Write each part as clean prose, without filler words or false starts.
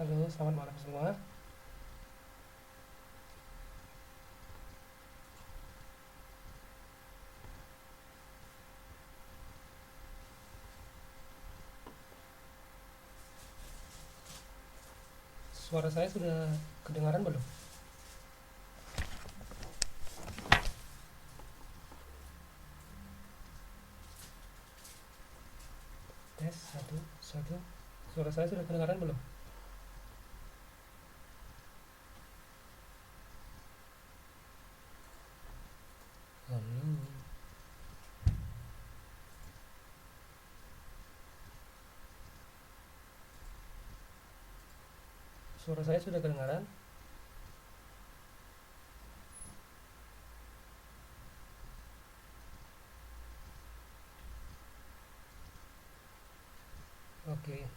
Halo, selamat malam semua. Suara saya sudah kedengaran belum? Tes, satu, satu. Suara saya sudah kedengaran belum? Halo. Suara saya sudah kedengaran? Oke.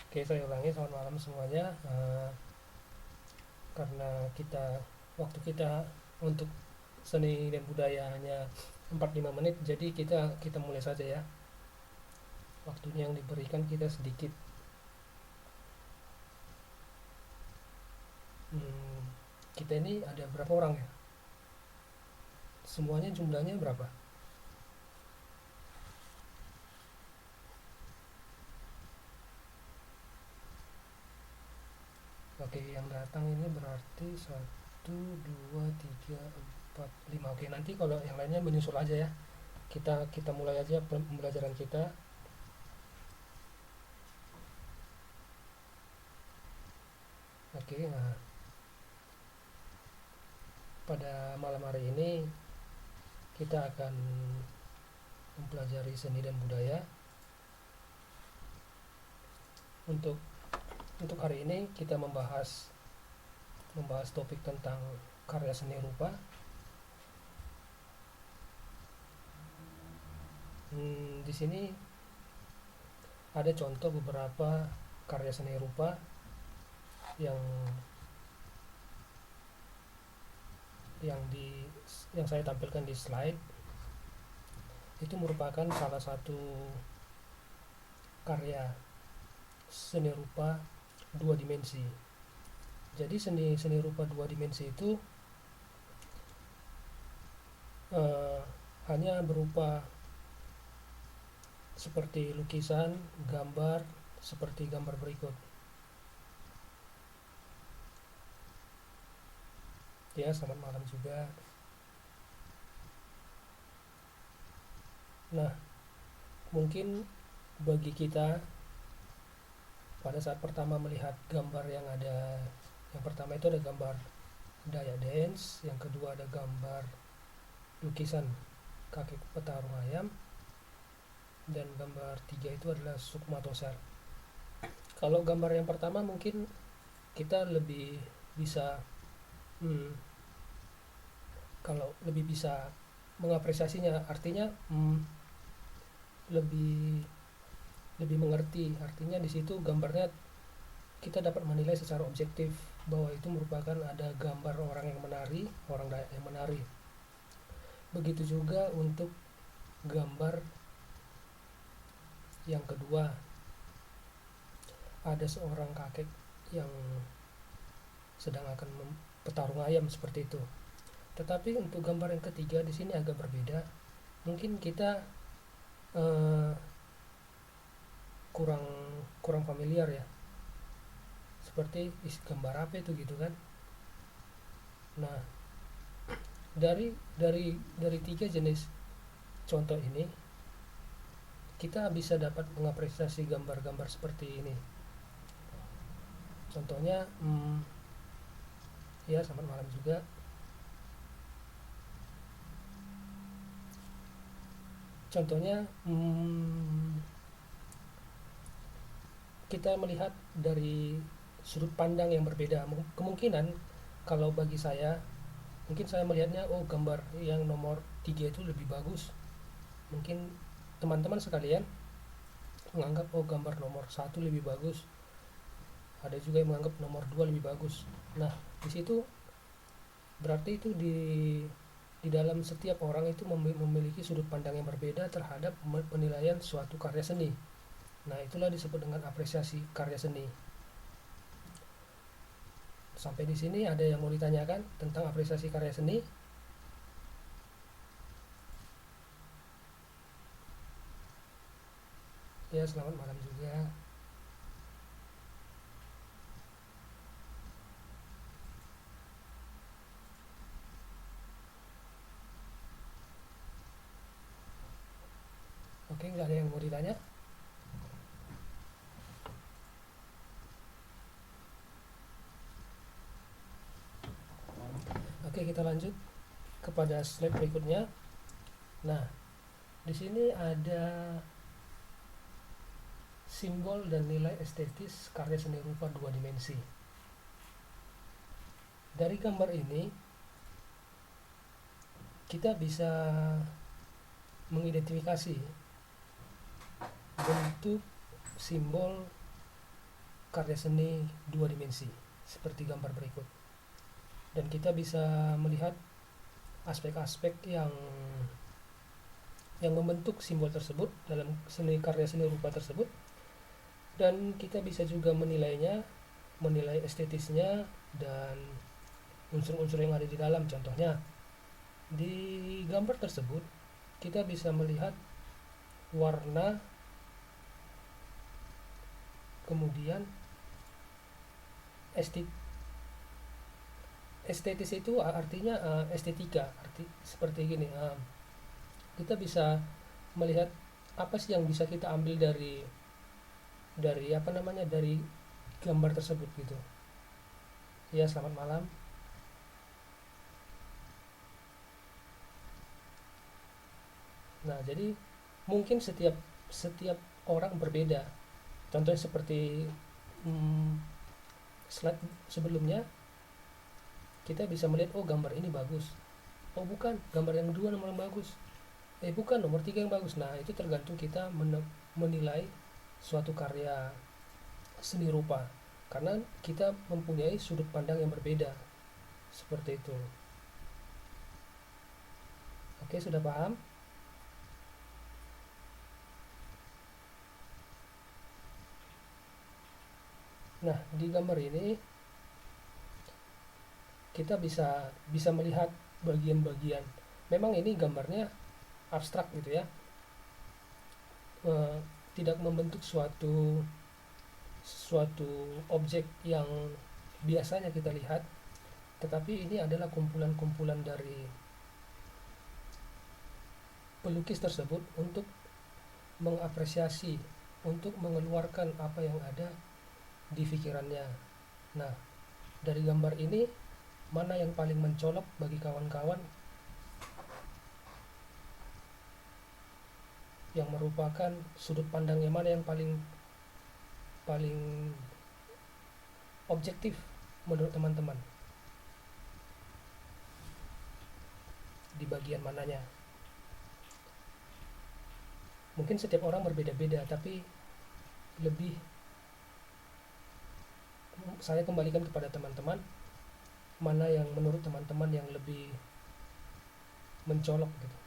Oke, saya ulangi. Selamat malam semuanya. Karena waktu kita untuk seni dan budaya hanya 45 menit, jadi kita mulai saja ya. Waktunya yang diberikan kita sedikit. Hmm, kita ini ada berapa orang ya? Semuanya jumlahnya berapa? Oke, yang datang ini berarti satu, dua, tiga, empat, lima. Oke, nanti kalau yang lainnya menyusul aja ya. Kita mulai aja pembelajaran kita. Oke, nah pada malam hari ini kita akan mempelajari seni dan budaya. Untuk hari ini kita membahas topik tentang karya seni rupa. Di sini ada contoh beberapa karya seni rupa yang yang di yang saya tampilkan di slide. Itu merupakan salah satu karya seni rupa dua dimensi. Jadi seni rupa dua dimensi itu hanya berupa seperti lukisan, gambar, seperti gambar berikut. Ya, selamat malam juga. Nah, mungkin bagi kita pada saat pertama melihat gambar yang pertama itu ada gambar Dayak Dance, yang kedua ada gambar lukisan kaki petarung ayam, dan gambar tiga itu adalah Sukma Tosar. Kalau gambar yang pertama mungkin kita lebih bisa hmm, kalau lebih bisa mengapresiasinya, artinya lebih lebih mengerti. Artinya di situ gambarnya kita dapat menilai secara objektif bahwa itu merupakan ada gambar orang yang menari, orang Dayak yang menari. Begitu juga untuk gambar yang kedua, ada seorang kakek yang sedang akan petarung ayam seperti itu. Tetapi untuk gambar yang ketiga di sini agak berbeda. Mungkin kita eh, kurang kurang familiar ya. Seperti gambar apa itu gitu kan. Nah, dari tiga jenis contoh ini kita bisa dapat mengapresiasi gambar-gambar seperti ini. Contohnya ya, selamat malam juga. Contohnya kita melihat dari sudut pandang yang berbeda. Kemungkinan kalau bagi saya, mungkin saya melihatnya, oh gambar yang nomor 3 itu lebih bagus. Mungkin teman-teman sekalian menganggap, oh gambar nomor 1 lebih bagus. ada juga yang menganggap nomor 2 lebih bagus. Nah, di situ berarti itu di dalam setiap orang itu memiliki sudut pandang yang berbeda terhadap penilaian suatu karya seni. Nah, itulah disebut dengan apresiasi karya seni. Sampai di sini ada yang mau ditanyakan tentang apresiasi karya seni? Ya, selamat malam juga. Oke, nggak ada yang mau ditanya? Oke, kita lanjut kepada slide berikutnya. Nah, di sini ada simbol dan nilai estetis karya seni rupa dua dimensi. Dari gambar ini kita bisa mengidentifikasi bentuk simbol karya seni dua dimensi seperti gambar berikut. Dan kita bisa melihat aspek-aspek yang membentuk simbol tersebut dalam karya seni rupa tersebut, dan kita bisa juga menilainya, menilai estetisnya dan unsur-unsur yang ada di dalam. Contohnya di gambar tersebut kita bisa melihat warna, kemudian estetis itu artinya estetika, seperti gini. Kita bisa melihat apa sih yang bisa kita ambil dari dari gambar tersebut gitu. Ya, selamat malam. Nah, jadi mungkin setiap orang berbeda. Contohnya seperti slide sebelumnya, kita bisa melihat, oh gambar ini bagus, oh bukan, gambar yang kedua nomor yang bagus, bukan, nomor 3 yang bagus. Nah, itu tergantung kita menilai suatu karya seni rupa, karena kita mempunyai sudut pandang yang berbeda, seperti itu. Oke, sudah paham? Nah, di gambar ini kita bisa melihat bagian-bagian. Memang ini gambarnya abstrak gitu ya, tidak membentuk suatu objek yang biasanya kita lihat, tetapi ini adalah kumpulan-kumpulan dari pelukis tersebut untuk mengapresiasi, untuk mengeluarkan apa yang ada di pikirannya. Nah, dari gambar ini mana yang paling mencolok bagi kawan-kawan yang merupakan sudut pandangnya, mana yang paling objektif menurut teman-teman? Di bagian mananya? Mungkin setiap orang berbeda-beda, tapi lebih saya kembalikan kepada teman-teman, mana yang menurut teman-teman yang lebih mencolok gitu.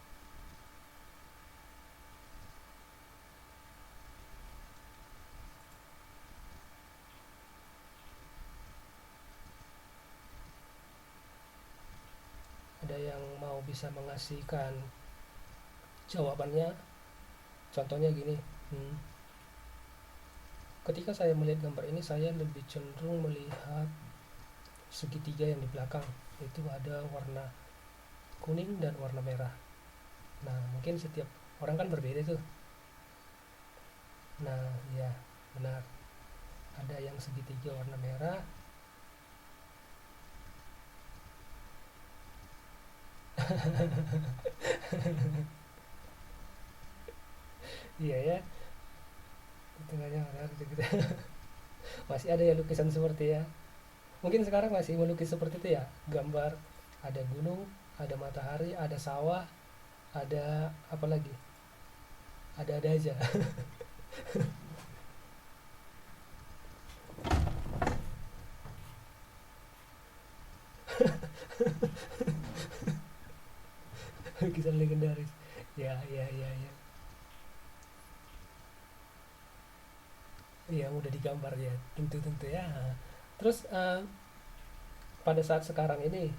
Ada yang mau bisa mengasihkan jawabannya? Contohnya gini, ketika saya melihat gambar ini, saya lebih cenderung melihat segitiga yang di belakang, itu ada warna kuning dan warna merah. Nah, mungkin setiap orang kan berbeda tuh. Nah, ya benar, ada yang segitiga warna merah. Iya ya, tengahnya merah gitu. Masih ada ya lukisan seperti ya, mungkin sekarang masih melukis seperti itu ya, gambar ada gunung, ada matahari, ada sawah, ada apa lagi, ada aja. lukisan legendaris. Ya, ya, ya, ya. Yang udah digambar ya, tentu-tentu ya. Terus pada saat sekarang ini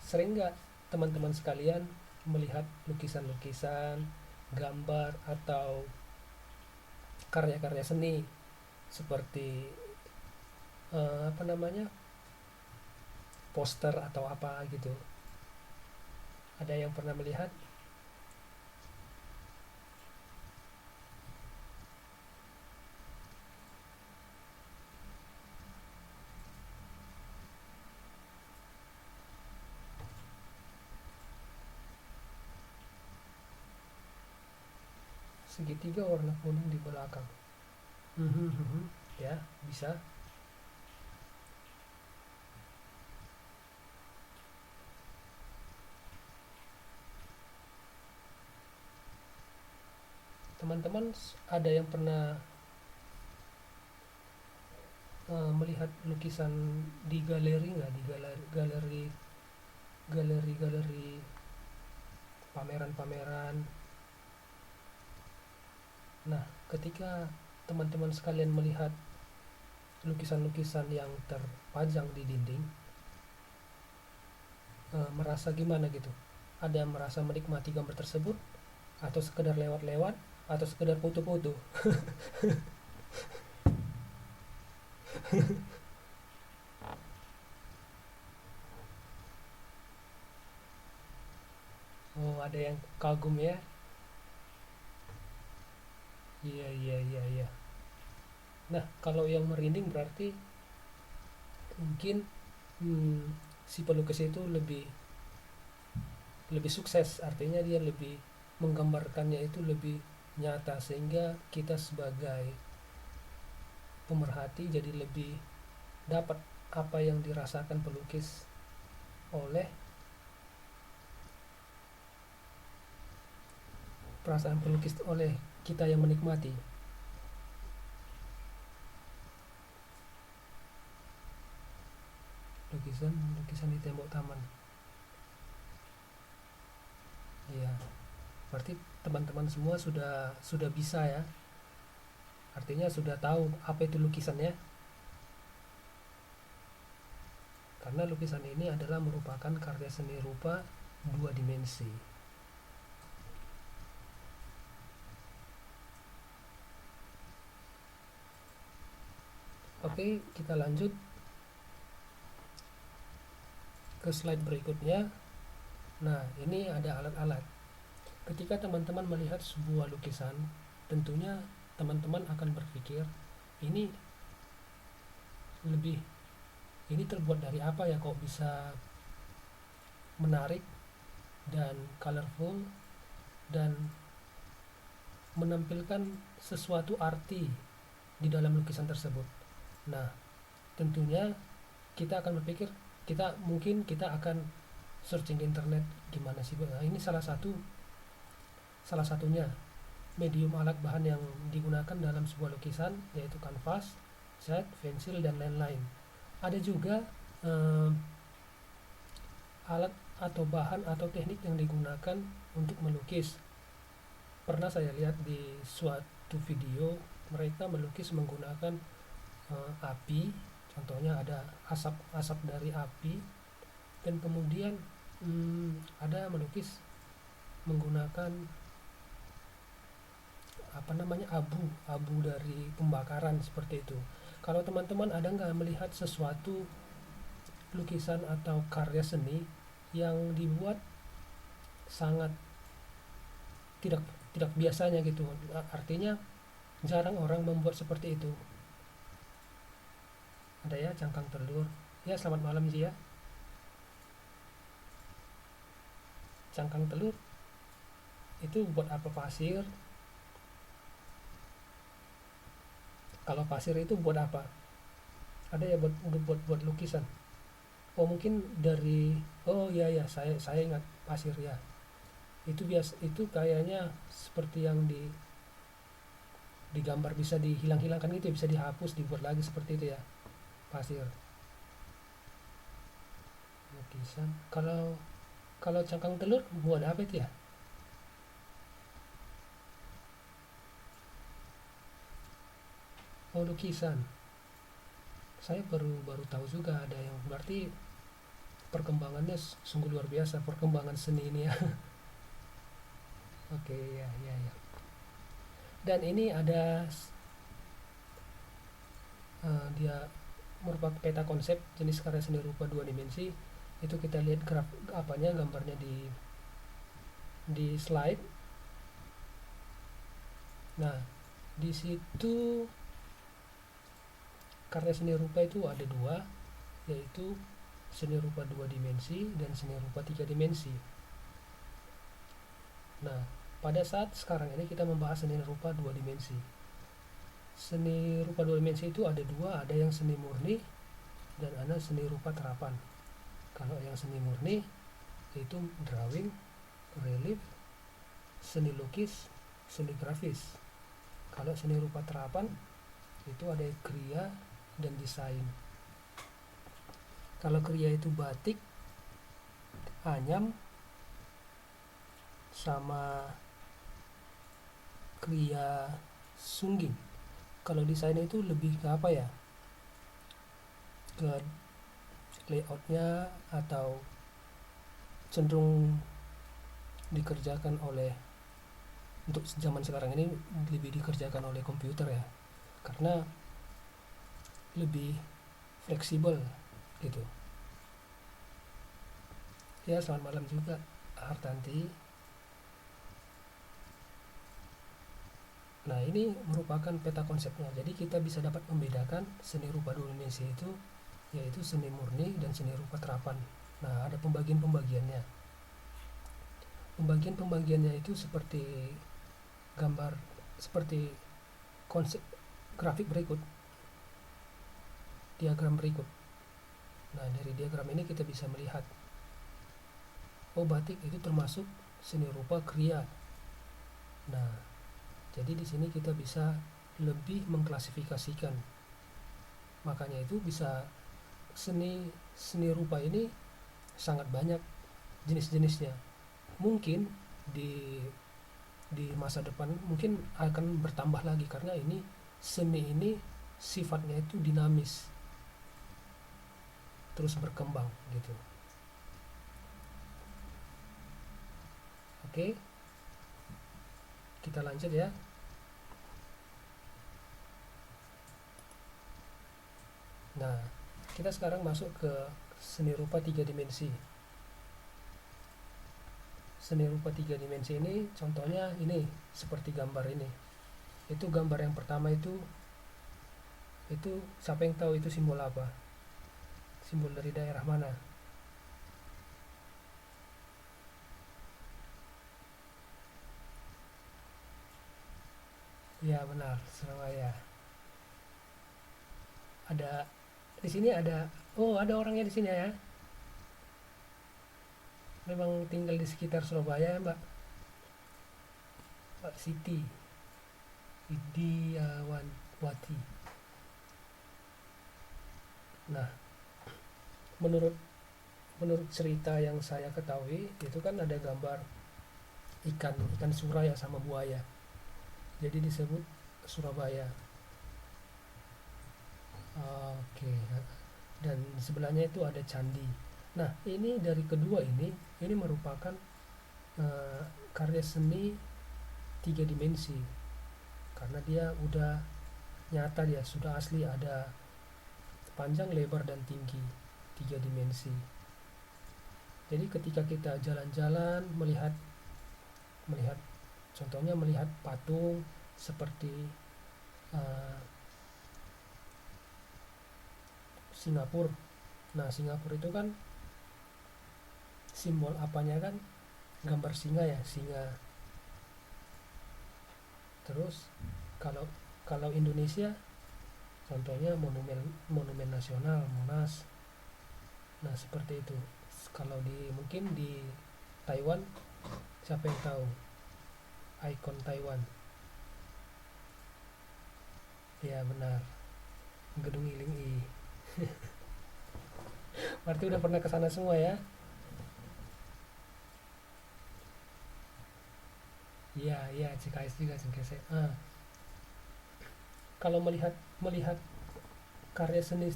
sering nggak teman-teman sekalian melihat lukisan-lukisan, gambar atau karya-karya seni seperti apa namanya, poster atau apa gitu? Ada yang pernah melihat? Segitiga warna kuning di belakang. Mhm, mhm. Ya, bisa. Teman-teman ada yang pernah melihat lukisan di galeri nggak? Di galeri galeri galeri pameran-pameran. Nah, ketika teman-teman sekalian melihat lukisan-lukisan yang terpajang di dinding, merasa gimana gitu? Ada yang merasa menikmati gambar tersebut atau sekedar lewat-lewat atau sekedar foto-foto? Oh, ada yang kagum ya? Iya, iya, iya, iya. Nah, kalau yang merinding berarti mungkin hmm, si pelukis itu lebih lebih sukses, artinya dia lebih menggambarkannya itu lebih nyata sehingga kita sebagai pemerhati jadi lebih dapat apa yang dirasakan pelukis oleh perasaan pelukis oleh kita yang menikmati lukisan lukisan di tembok taman. Iya, berarti teman-teman semua sudah bisa ya, artinya sudah tahu apa itu lukisannya, karena lukisan ini adalah merupakan karya seni rupa dua dimensi. Oke, kita lanjut ke slide berikutnya. Nah, ini ada alat-alat. Ketika teman-teman melihat sebuah lukisan, tentunya teman-teman akan berpikir, ini lebih ini terbuat dari apa ya, kok bisa menarik dan colorful dan menampilkan sesuatu arti di dalam lukisan tersebut. Nah, tentunya kita akan berpikir, kita akan searching di internet, gimana sih. Nah, ini salah satunya medium alat bahan yang digunakan dalam sebuah lukisan, yaitu kanvas, cat, pensil, dan lain-lain. Ada juga eh, alat atau bahan atau teknik yang digunakan untuk melukis. Pernah saya lihat di suatu video mereka melukis menggunakan api, contohnya ada asap-asap dari api, dan kemudian ada melukis menggunakan apa namanya, abu dari pembakaran seperti itu. Kalau teman-teman ada nggak melihat sesuatu lukisan atau karya seni yang dibuat sangat tidak tidak biasanya gitu, artinya jarang orang membuat seperti itu? Ada ya, cangkang telur. Ya, selamat malam sih ya. Cangkang telur itu buat apa? Pasir. Kalau pasir itu buat apa? Ada ya, buat lukisan. Oh, mungkin dari, oh ya ya, saya ingat pasir ya. Itu kayaknya seperti yang digambar bisa dihilang-hilangkan gitu ya, bisa dihapus, dibuat lagi seperti itu ya, pasir lukisan. Kalau Kalau cangkang telur buat apa itu ya? Oh, lukisan. Saya baru baru tahu juga ada yang berarti perkembangannya sungguh luar biasa perkembangan seni ini ya. Oke, ya, ya, ya. Dan ini ada dia merupakan peta konsep jenis karya seni rupa dua dimensi. Itu kita lihat graf apanya gambarnya di slide. Nah, di situ karya seni rupa itu ada dua, yaitu seni rupa dua dimensi dan seni rupa tiga dimensi. Nah, pada saat sekarang ini kita membahas seni rupa dua dimensi. Seni rupa dua dimensi itu ada dua, ada yang seni murni dan ada seni rupa terapan. Kalau yang seni murni itu drawing, relief, seni lukis, seni grafis. Kalau seni rupa terapan itu ada kriya dan desain. Kalau kriya itu batik, anyam, sama kriya sungging. Kalau desain itu lebih ke apa ya? Ke layoutnya atau cenderung dikerjakan oleh untuk zaman sekarang ini lebih dikerjakan oleh komputer ya, karena lebih fleksibel gitu. Ya, selamat malam juga Hartanti. Nah, ini merupakan peta konsepnya. Jadi kita bisa dapat membedakan seni rupa dua dimensi itu yaitu seni murni dan seni rupa terapan. Nah, ada pembagian-pembagiannya. Pembagian-pembagiannya itu seperti gambar, seperti konsep grafik berikut, diagram berikut. Nah, dari diagram ini kita bisa melihat, oh, batik itu termasuk seni rupa kriya. Nah, jadi di sini kita bisa lebih mengklasifikasikan. Makanya itu bisa seni rupa ini sangat banyak jenis-jenisnya. Mungkin di masa depan mungkin akan bertambah lagi karena ini seni ini sifatnya itu dinamis, terus berkembang gitu. Oke, kita lanjut ya. Nah, kita sekarang masuk ke seni rupa tiga dimensi. Seni rupa tiga dimensi ini contohnya ini seperti gambar ini. Itu gambar yang pertama itu siapa yang tahu itu simbol apa? Simbol dari daerah mana? Ya, benar, Surabaya. Ada di sini ada, oh, ada orangnya di sini ya. Memang tinggal di sekitar Surabaya, Mbak. Mbak Siti Widiawati. Nah, menurut menurut cerita yang saya ketahui itu kan ada gambar ikan sura ya sama buaya. Jadi disebut Surabaya. Oke. Dan sebelahnya itu ada candi. Nah, ini dari kedua ini merupakan eh, karya seni tiga dimensi karena dia udah nyata, dia sudah asli, ada panjang, lebar, dan tinggi tiga dimensi. Jadi ketika kita jalan-jalan melihat melihat contohnya melihat patung seperti uh, Singapura. Nah, Singapura itu kan simbol apanya kan gambar singa ya, singa. Terus kalau kalau Indonesia contohnya monumen monumen nasional Monas. Nah, seperti itu. Kalau mungkin di Taiwan, siapa yang tahu ikon Taiwan? Ya, benar, gedung Iling-I. Berarti udah pernah ke sana semua ya. Iya, iya, CKS juga CKS. Kalau melihat melihat karya seni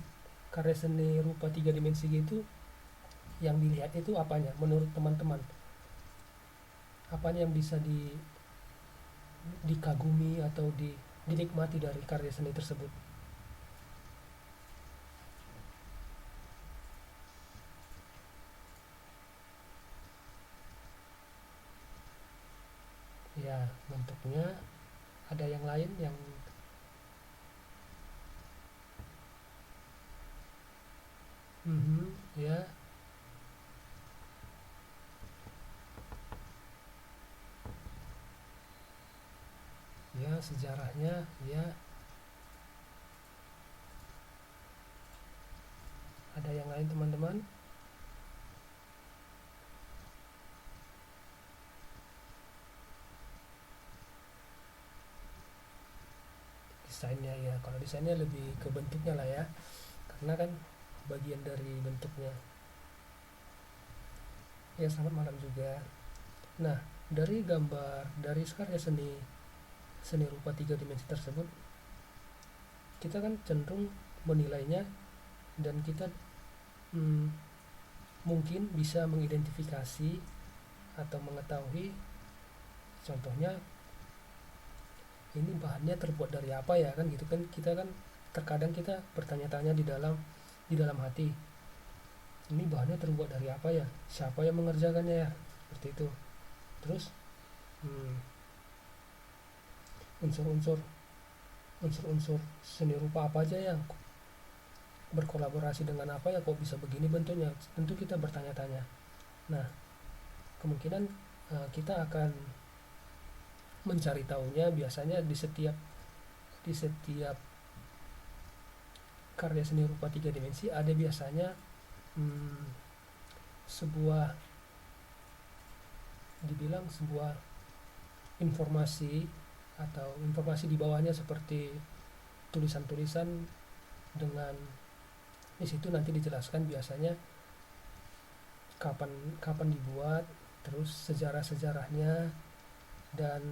karya seni rupa tiga dimensi gitu, yang dilihat itu apanya menurut teman-teman? Apanya yang bisa dikagumi atau dinikmati dari karya seni tersebut? Ya, bentuknya. Ada yang lain yang ya, ya sejarahnya, ya. Ada yang lain teman-teman? Desainnya, ya, kalau desainnya lebih ke bentuknya lah ya, karena kan bagian dari bentuknya. Ya, selamat malam juga. Nah, dari gambar, dari karya seni seni rupa tiga dimensi tersebut, kita kan cenderung menilainya, dan kita hmm, mungkin bisa mengidentifikasi atau mengetahui, contohnya ini bahannya terbuat dari apa ya, kan gitu kan. Kita kan terkadang kita bertanya-tanya di dalam hati, ini bahannya terbuat dari apa ya, siapa yang mengerjakannya ya, seperti itu. Terus hmm, unsur-unsur unsur-unsur seni rupa apa aja yang berkolaborasi dengan apa ya, kok bisa begini bentuknya, tentu kita bertanya-tanya. Nah, kemungkinan kita akan mencari tahunya biasanya di setiap karya seni rupa tiga dimensi ada biasanya hmm, sebuah dibilang sebuah informasi, atau informasi di bawahnya seperti tulisan-tulisan, dengan di situ nanti dijelaskan biasanya kapan kapan dibuat, terus sejarah-sejarahnya, dan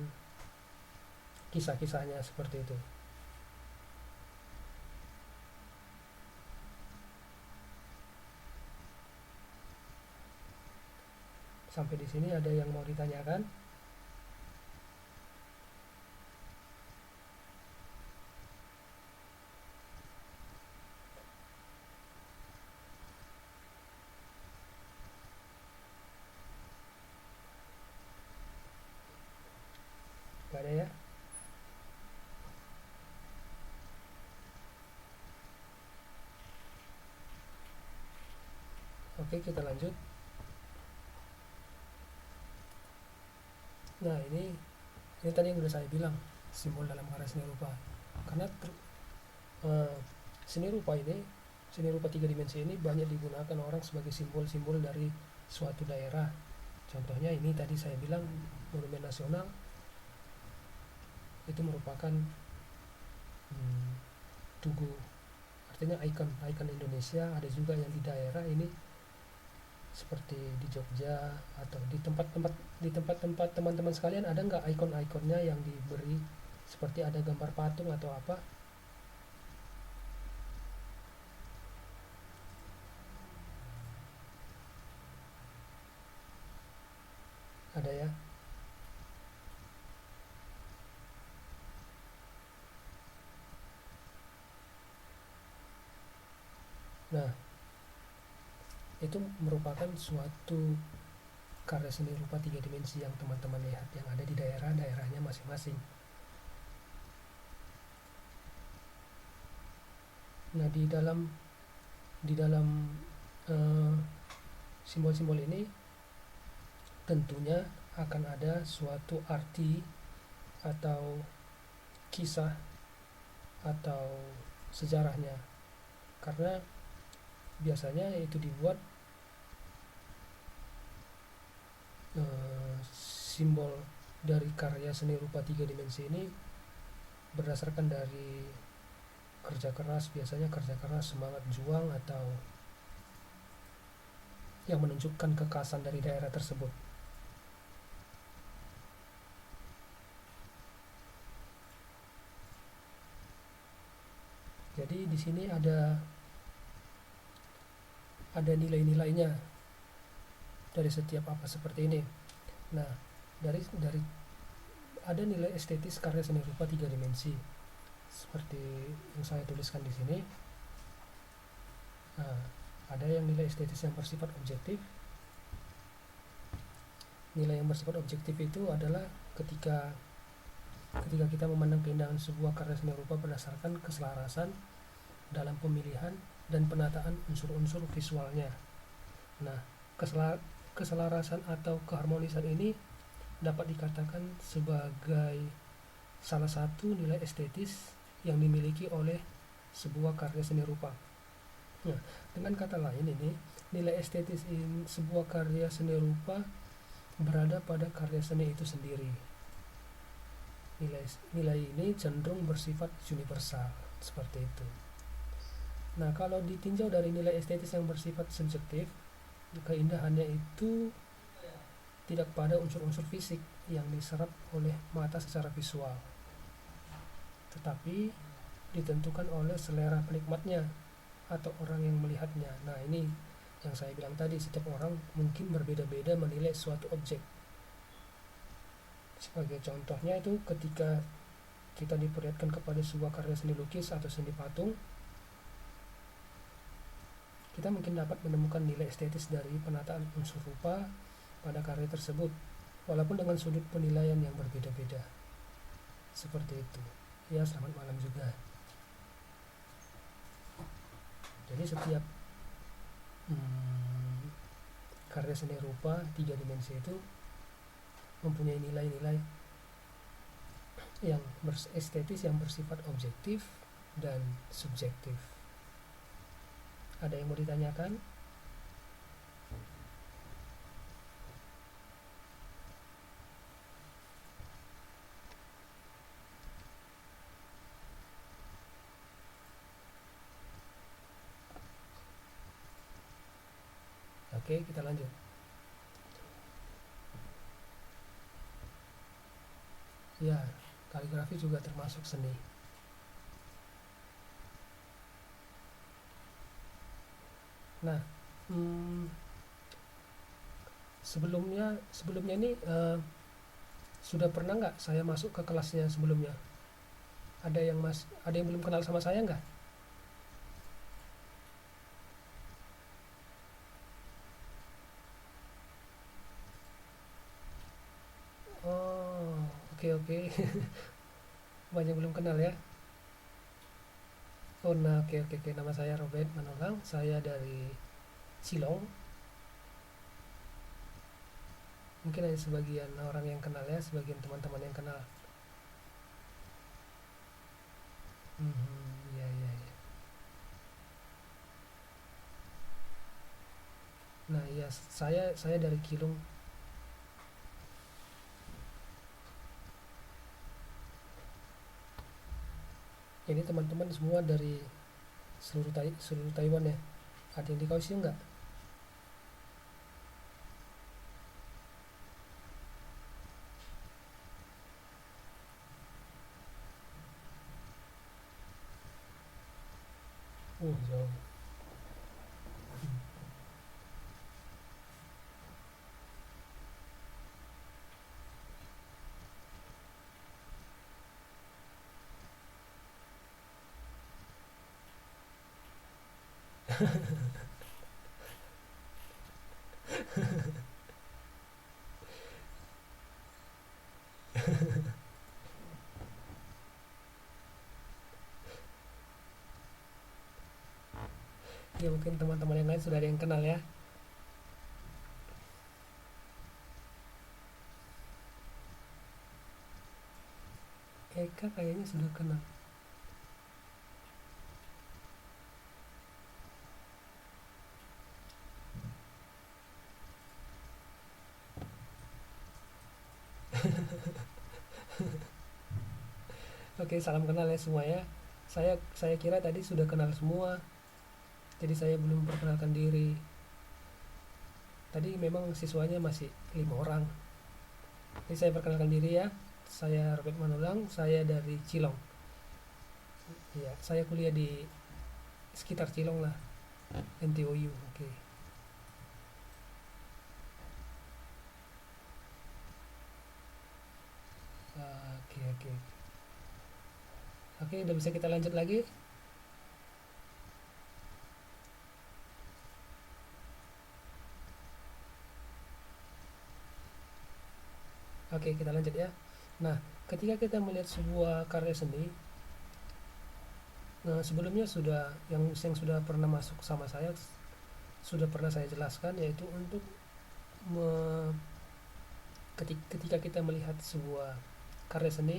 kisah-kisahnya, seperti itu. Sampai di sini ada yang mau ditanyakan? Gak ada ya? Oke, kita lanjut. Nah, ini tadi yang udah saya bilang, simbol dalam karya seni rupa. Karena eh, seni rupa ini seni rupa tiga dimensi ini banyak digunakan orang sebagai simbol-simbol dari suatu daerah. Contohnya ini tadi saya bilang, monumen nasional itu merupakan tugu, artinya ikon ikon Indonesia. Ada juga yang di daerah ini, seperti di Jogja, atau di tempat-tempat teman-teman sekalian, ada nggak ikon-ikonnya yang diberi, seperti ada gambar patung atau apa? Ada ya? Nah, itu merupakan suatu karya seni rupa tiga dimensi yang teman-teman lihat, yang ada di daerah-daerahnya masing-masing. Nah, di dalam eh, simbol-simbol ini tentunya akan ada suatu arti atau kisah atau sejarahnya, karena biasanya itu dibuat, simbol dari karya seni rupa tiga dimensi ini berdasarkan dari kerja keras, biasanya kerja keras, semangat juang, atau yang menunjukkan kekhasan dari daerah tersebut. Jadi di sini ada nilai-nilainya dari setiap apa seperti ini. Nah, dari ada nilai estetis karya seni rupa 3 dimensi seperti yang saya tuliskan di sini. Nah, ada yang nilai estetis yang bersifat objektif. Nilai yang bersifat objektif itu adalah ketika kita memandang keindahan sebuah karya seni rupa berdasarkan keselarasan dalam pemilihan dan penataan unsur-unsur visualnya. Nah, keselarasan atau keharmonisan ini dapat dikatakan sebagai salah satu nilai estetis yang dimiliki oleh sebuah karya seni rupa. Nah, dengan kata lain ini, nilai estetis sebuah karya seni rupa berada pada karya seni itu sendiri. Nilai ini cenderung bersifat universal, seperti itu. Nah, kalau ditinjau dari nilai estetis yang bersifat subjektif, keindahannya itu tidak pada unsur-unsur fisik yang diserap oleh mata secara visual, tetapi ditentukan oleh selera penikmatnya atau orang yang melihatnya. Nah, ini yang saya bilang tadi, setiap orang mungkin berbeda-beda menilai suatu objek. Sebagai contohnya itu ketika kita diperlihatkan kepada sebuah karya seni lukis atau seni patung, kita mungkin dapat menemukan nilai estetis dari penataan unsur rupa pada karya tersebut, walaupun dengan sudut penilaian yang berbeda-beda. Seperti itu. Ya, selamat malam juga. Jadi setiap karya seni rupa 3 dimensi itu mempunyai nilai-nilai yang estetis yang bersifat objektif dan subjektif. Ada yang mau ditanyakan? Oke, kita lanjut. Ya, kaligrafi juga termasuk seni. Nah, sebelumnya ini sudah pernah nggak saya masuk ke kelasnya sebelumnya? Ada yang belum kenal sama saya nggak? Oh, oke. Banyak belum kenal ya. Oh, nah, oke. Nama saya Robert Manolang. Saya dari Silong. Mungkin ada sebagian orang yang kenal ya, sebagian teman-teman yang kenal. Ya. Nah, ya, saya dari Kilung. Ini teman-teman semua dari seluruh Taiwan ya. Ada yang di Kaohsiung nggak? Jauh. Ya, mungkin teman-teman yang lain sudah ada yang kenal ya. Eka kayaknya sudah kenal. Oke, salam kenal ya semua ya. Saya kira tadi sudah kenal semua. Jadi saya belum memperkenalkan diri. Tadi memang siswanya masih 5 orang. Jadi saya perkenalkan diri ya. Saya Robert Manolang, saya dari Cilong. Iya, saya kuliah di sekitar Cilong lah, NTOU. Oke. Oke, oke. Oke, udah bisa kita lanjut lagi. Oke, kita lanjut ya. Nah, ketika kita melihat sebuah karya seni, nah sebelumnya yang sudah pernah masuk sama saya, sudah pernah saya jelaskan, yaitu untuk me- ketika kita melihat sebuah karya seni,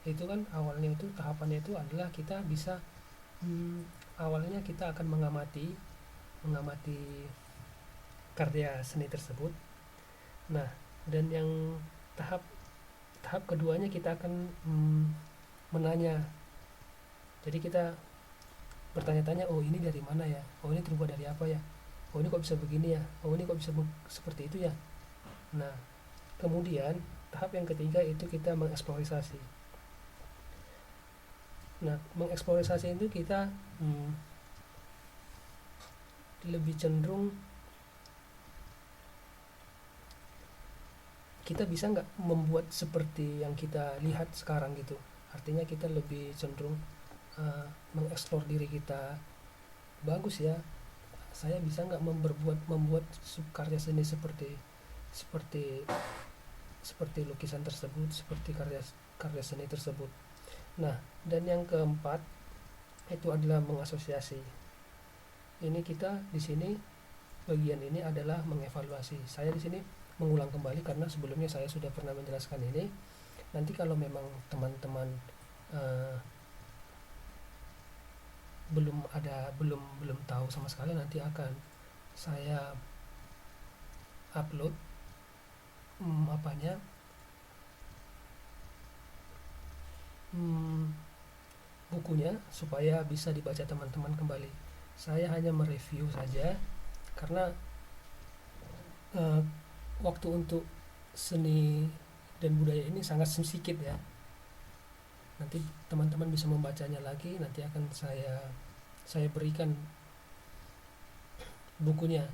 itu kan awalnya itu tahapannya itu adalah kita bisa, hmm, awalnya kita akan mengamati mengamati karya seni tersebut. Nah, dan yang tahap tahap keduanya kita akan, menanya. Jadi kita bertanya-tanya, oh ini dari mana ya, oh ini terbuat dari apa ya, oh ini kok bisa begini ya, oh ini kok bisa seperti itu ya. Nah, kemudian tahap yang ketiga itu kita mengeksplorasi. Nah, mengeksplorasi itu kita, lebih cenderung kita bisa nggak membuat seperti yang kita lihat sekarang gitu. Artinya kita lebih cenderung, mengeksplor diri kita. Bagus ya, saya bisa nggak membuat karya seni seperti seperti seperti lukisan tersebut, seperti karya karya seni tersebut. Nah, dan yang keempat itu adalah mengasosiasi. Ini kita di sini, bagian ini adalah mengevaluasi. Saya di sini mengulang kembali karena sebelumnya saya sudah pernah menjelaskan ini. Nanti kalau memang teman-teman, uh, belum belum tahu sama sekali, nanti akan saya upload, apanya, hmm, bukunya supaya bisa dibaca teman-teman kembali. Saya hanya mereview saja karena, uh, waktu untuk seni dan budaya ini sangat sedikit ya. Nanti teman-teman bisa membacanya lagi, nanti akan saya berikan bukunya.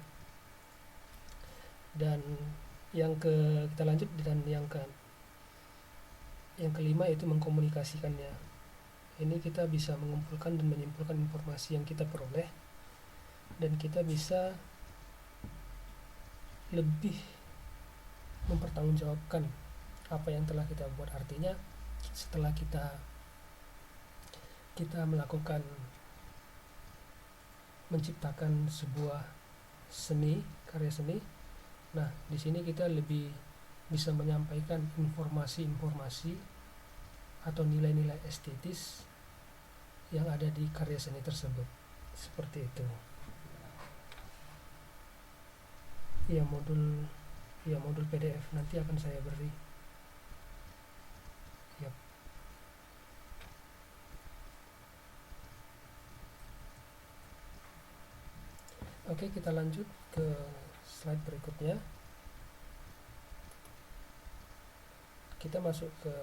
Dan kita lanjut, dan yang kelima itu mengkomunikasikannya. Ini kita bisa mengumpulkan dan menyimpulkan informasi yang kita peroleh, dan kita bisa lebih mempertanggungjawabkan apa yang telah kita buat. Artinya setelah kita melakukan, menciptakan sebuah karya seni, nah di sini kita lebih bisa menyampaikan informasi-informasi atau nilai-nilai estetis yang ada di karya seni tersebut. Seperti itu. Ya, modul PDF nanti akan saya beri. Yap. Oke, kita lanjut ke slide berikutnya. Kita masuk ke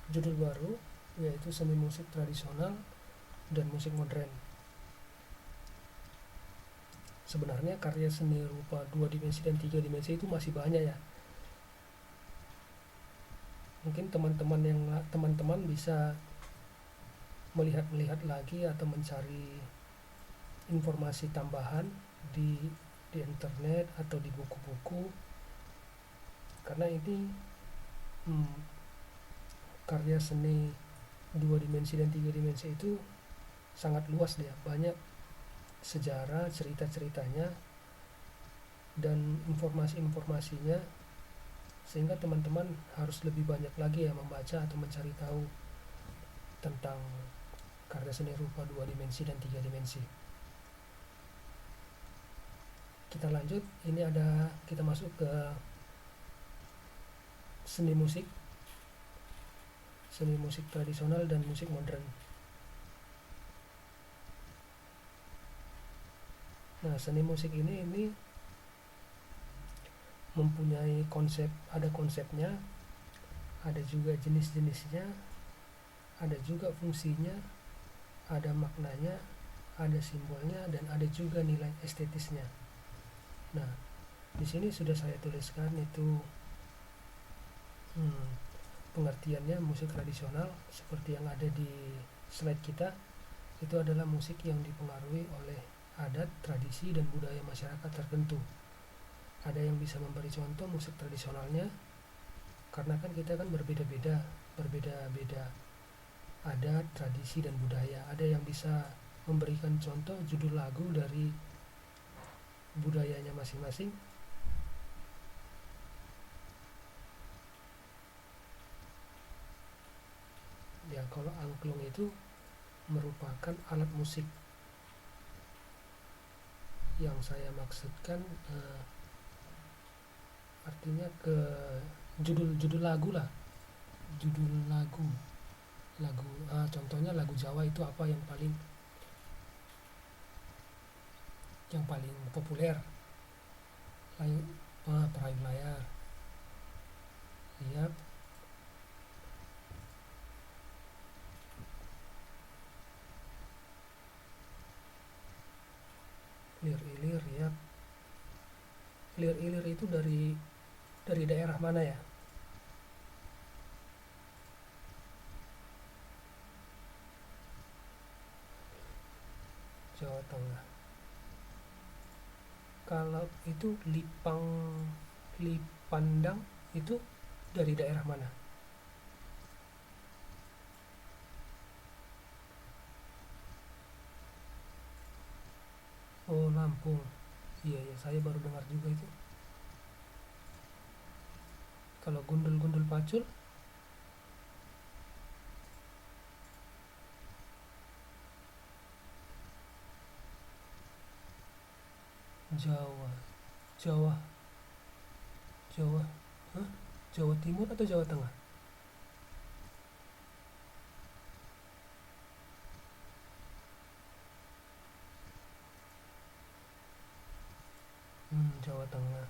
judul baru, yaitu seni musik tradisional dan musik modern. Sebenarnya karya seni rupa 2 dimensi dan 3 dimensi itu masih banyak ya. Mungkin teman-teman bisa melihat lagi atau mencari informasi tambahan di internet atau di buku-buku, karena ini, karya seni 2 dimensi dan 3 dimensi itu sangat luas dia, banyak sejarah, cerita-ceritanya, dan informasi-informasinya, sehingga teman-teman harus lebih banyak lagi ya membaca atau mencari tahu tentang karya seni rupa 2 dimensi dan 3 dimensi. Kita lanjut, kita masuk ke seni musik tradisional dan musik modern. Nah, seni musik ini mempunyai ada konsepnya, ada juga jenis-jenisnya, ada juga fungsinya, ada maknanya, ada simbolnya, dan ada juga nilai estetisnya. Nah, di sini sudah saya tuliskan itu pengertiannya. Musik tradisional seperti yang ada di slide kita, itu adalah musik yang dipengaruhi oleh adat, tradisi, dan budaya masyarakat tertentu. Ada yang bisa memberi contoh musik tradisionalnya, karena kan kita kan berbeda-beda adat, tradisi, dan budaya. Ada yang bisa memberikan contoh judul lagu dari budayanya masing-masing. Ya, kalau angklung itu merupakan alat musik. Yang saya maksudkan artinya ke judul lagu lah, judul lagu contohnya lagu Jawa itu apa yang paling populer. Peraih layar, lihat, lir ilir, ya. Lir ilir itu dari daerah mana ya? Jawa Tengah. Kalau itu Lipandang itu dari daerah mana? Oh, Lampung. Iya, saya baru dengar juga itu. Kalau gundul-gundul pacul, Jawa. Jawa. Jawa. Hah? Jawa Timur atau Jawa Tengah? Jawa Tengah.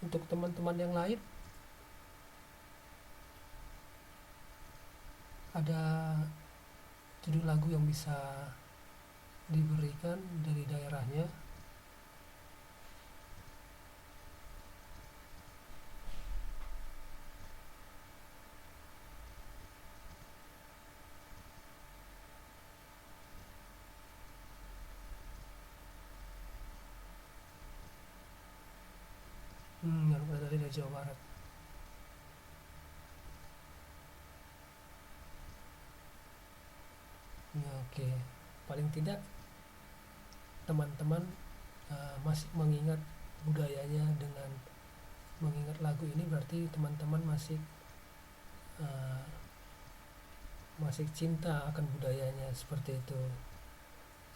Untuk teman-teman yang lain, ada judul lagu yang bisa diberikan dari daerahnya. Yang berasal dari Jawa Barat. Ya, oke. Paling tidak teman-teman masih mengingat budayanya dengan mengingat lagu ini, berarti teman-teman uh, masih cinta akan budayanya, seperti itu.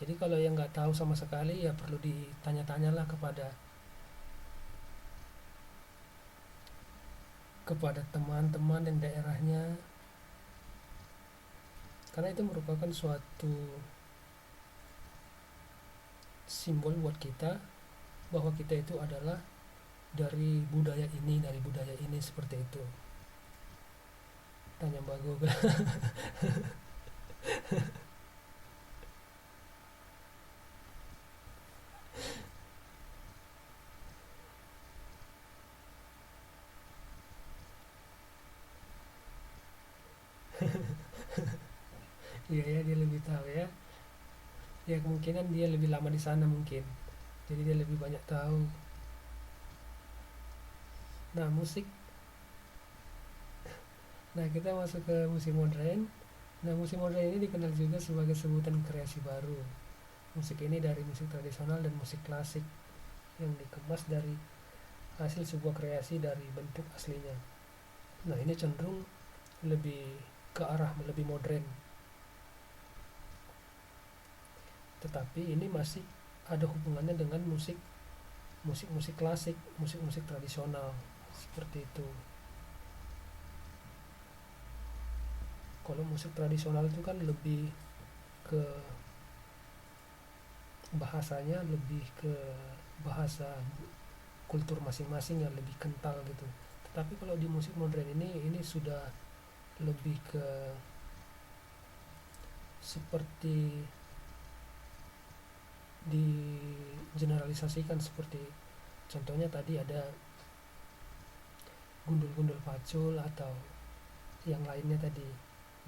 Jadi kalau yang nggak tahu sama sekali, ya perlu ditanya-tanyalah kepada teman-teman yang daerahnya, karena itu merupakan suatu simbol buat kita bahwa kita itu adalah dari budaya ini, seperti itu. Tanya Mbak Google. Iya ya, dia lebih tahu ya. Ya, kemungkinan dia lebih lama di sana mungkin, jadi dia lebih banyak tahu. Nah, kita masuk ke musik modern. Nah, musik modern ini dikenal juga sebagai sebutan kreasi baru. Musik ini dari musik tradisional dan musik klasik yang dikemas dari hasil sebuah kreasi dari bentuk aslinya. Nah, ini cenderung lebih ke arah lebih modern, tetapi ini masih ada hubungannya dengan musik klasik, musik tradisional, seperti itu. Kalau musik tradisional itu kan lebih ke bahasanya lebih ke bahasa kultur masing-masing yang lebih kental gitu. Tetapi kalau di musik modern ini sudah lebih ke seperti di generalisasikan, seperti contohnya tadi ada gundul-gundul pacul atau yang lainnya tadi.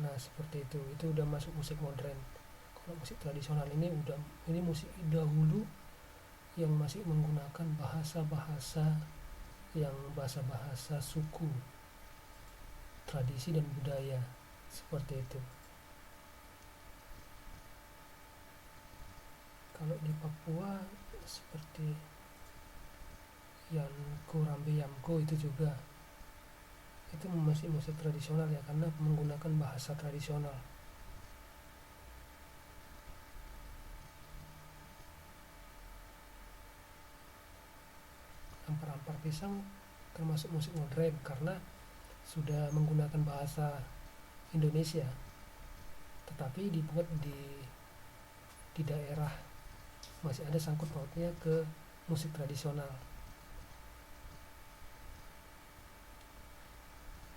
Nah seperti itu udah masuk musik modern. Kalau musik tradisional ini musik dahulu yang masih menggunakan bahasa-bahasa yang bahasa-bahasa suku, tradisi dan budaya seperti itu. Kalau di Papua seperti Yanko Rambe Yamko itu juga itu masih musik tradisional ya, karena menggunakan bahasa tradisional. Ampar-ampar pisang termasuk musik modern karena sudah menggunakan bahasa Indonesia, tetapi dibuat di daerah masih ada sangkut pautnya ke musik tradisional.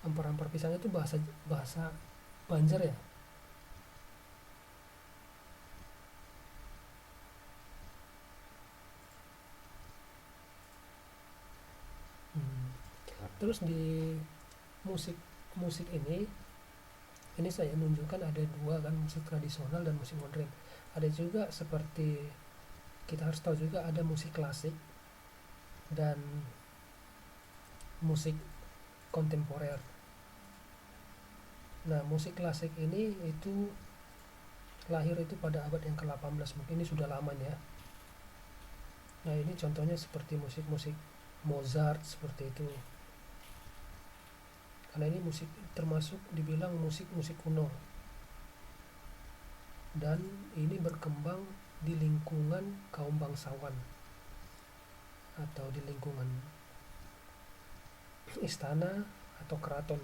Ampar-ampar pisang itu bahasa Banjar ya. Terus di musik musik ini saya menunjukkan ada dua kan, musik tradisional dan musik modern. Ada juga seperti kita harus tahu juga ada musik klasik dan musik kontemporer. Nah musik klasik ini itu lahir itu pada abad yang ke-18, mungkin ini sudah lama ya. Nah ini contohnya seperti musik-musik Mozart seperti itu, karena ini musik termasuk dibilang musik-musik kuno, dan ini berkembang di lingkungan kaum bangsawan atau di lingkungan istana atau keraton,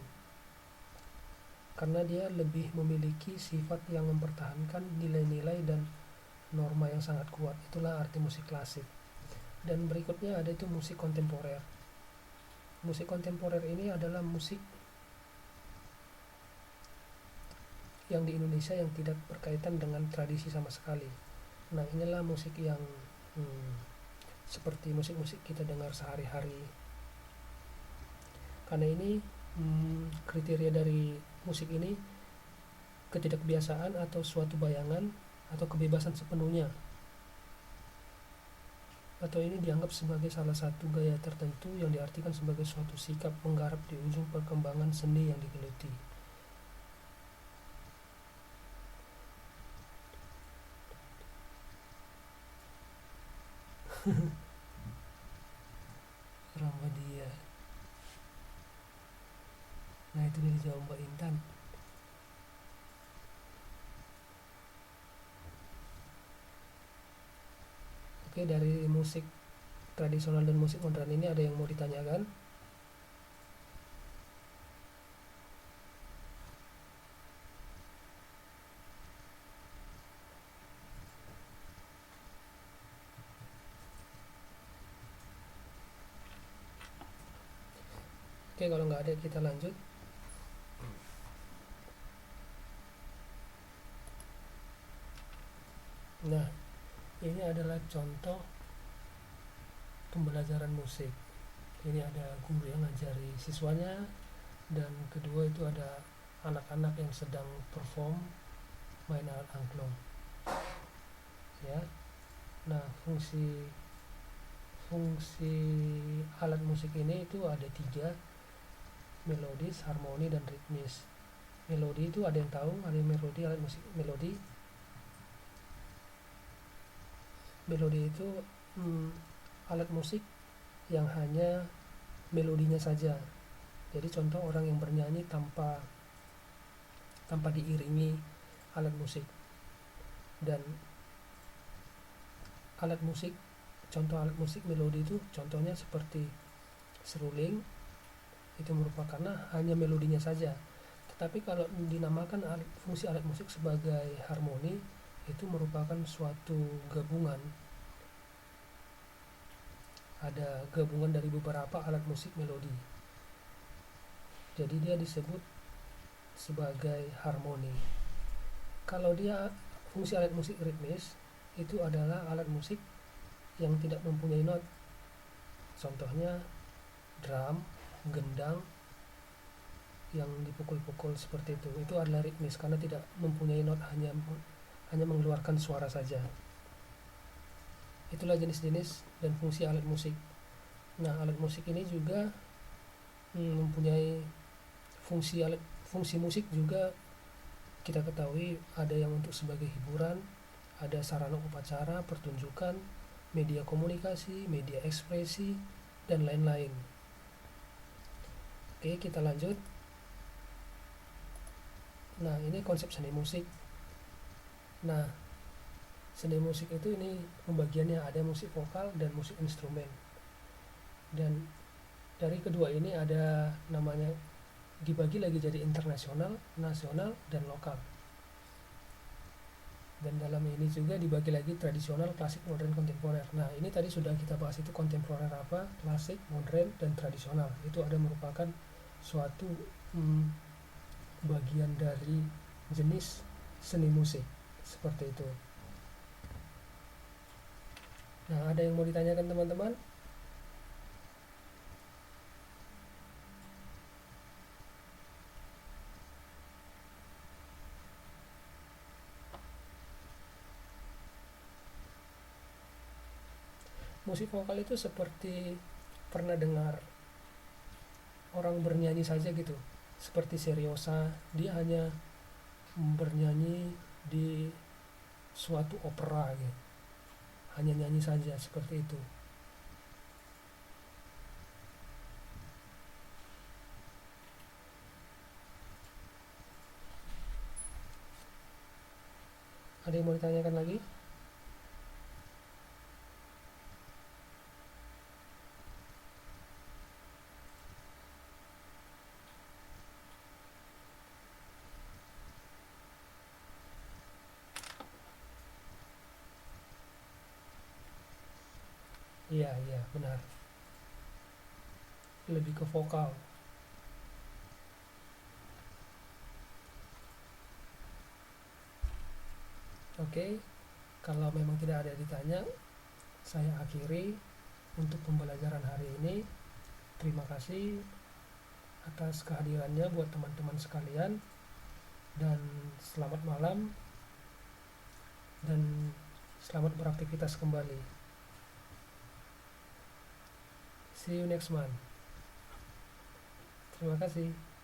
karena dia lebih memiliki sifat yang mempertahankan nilai-nilai dan norma yang sangat kuat. Itulah arti musik klasik. Dan berikutnya ada itu musik kontemporer. Musik kontemporer ini adalah musik yang di Indonesia yang tidak berkaitan dengan tradisi sama sekali. Nah inilah musik yang seperti musik-musik kita dengar sehari-hari. Karena ini kriteria dari musik ini ketidakbiasaan atau suatu bayangan atau kebebasan sepenuhnya, atau ini dianggap sebagai salah satu gaya tertentu yang diartikan sebagai suatu sikap menggarap di ujung perkembangan seni yang digeluti. Ramadia. Nah itu dia dijawab Mbak Intan. Oke, dari musik tradisional dan musik modern ini ada yang mau ditanyakan? Oke, kalau nggak ada kita lanjut. Nah, ini adalah contoh pembelajaran musik. Ini ada guru yang ngajari siswanya, dan kedua itu ada anak-anak yang sedang perform main alat angklung. Ya. Nah, fungsi alat musik ini itu ada 3, melodis, harmoni, dan ritmis. Melodi itu ada yang tahu, ada yang melodi, alat musik melodi. Melodi itu alat musik yang hanya melodinya saja. Jadi contoh orang yang bernyanyi tanpa diiringi alat musik. Dan alat musik, contoh alat musik melodi itu contohnya seperti seruling, itu merupakan hanya melodinya saja. Tetapi kalau dinamakan fungsi alat musik sebagai harmoni, itu merupakan suatu gabungan, ada gabungan dari beberapa alat musik melodi. Jadi dia disebut sebagai harmoni. Kalau dia fungsi alat musik ritmis, itu adalah alat musik yang tidak mempunyai not. Contohnya drum, gendang yang dipukul-pukul seperti itu adalah ritmis karena tidak mempunyai not, hanya mengeluarkan suara saja. Itulah jenis-jenis dan fungsi alat musik. Nah, alat musik ini juga mempunyai fungsi musik juga kita ketahui ada yang untuk sebagai hiburan, ada sarana upacara, pertunjukan, media komunikasi, media ekspresi, dan lain-lain. Oke, kita lanjut. Nah, ini konsep seni musik. Nah, seni musik itu ini pembagiannya ada musik vokal dan musik instrumen. Dan dari kedua ini ada namanya dibagi lagi jadi internasional, nasional, dan lokal. Dan dalam ini juga dibagi lagi tradisional, klasik, modern, kontemporer. Nah, ini tadi sudah kita bahas itu kontemporer apa, klasik, modern, dan tradisional. Itu ada merupakan suatu bagian dari jenis seni musik seperti itu. Nah, ada yang mau ditanyakan teman-teman? Musik vokal itu seperti pernah dengar orang bernyanyi saja gitu, seperti Seriosa, dia hanya bernyanyi di suatu opera gitu, hanya nyanyi saja seperti itu. Ada yang mau ditanyakan lagi? Iya, benar, lebih ke vokal. Oke, kalau memang tidak ada ditanya, saya akhiri untuk pembelajaran hari ini. Terima kasih atas kehadirannya buat teman-teman sekalian, dan selamat malam dan selamat beraktivitas kembali. See you next month. Terima kasih.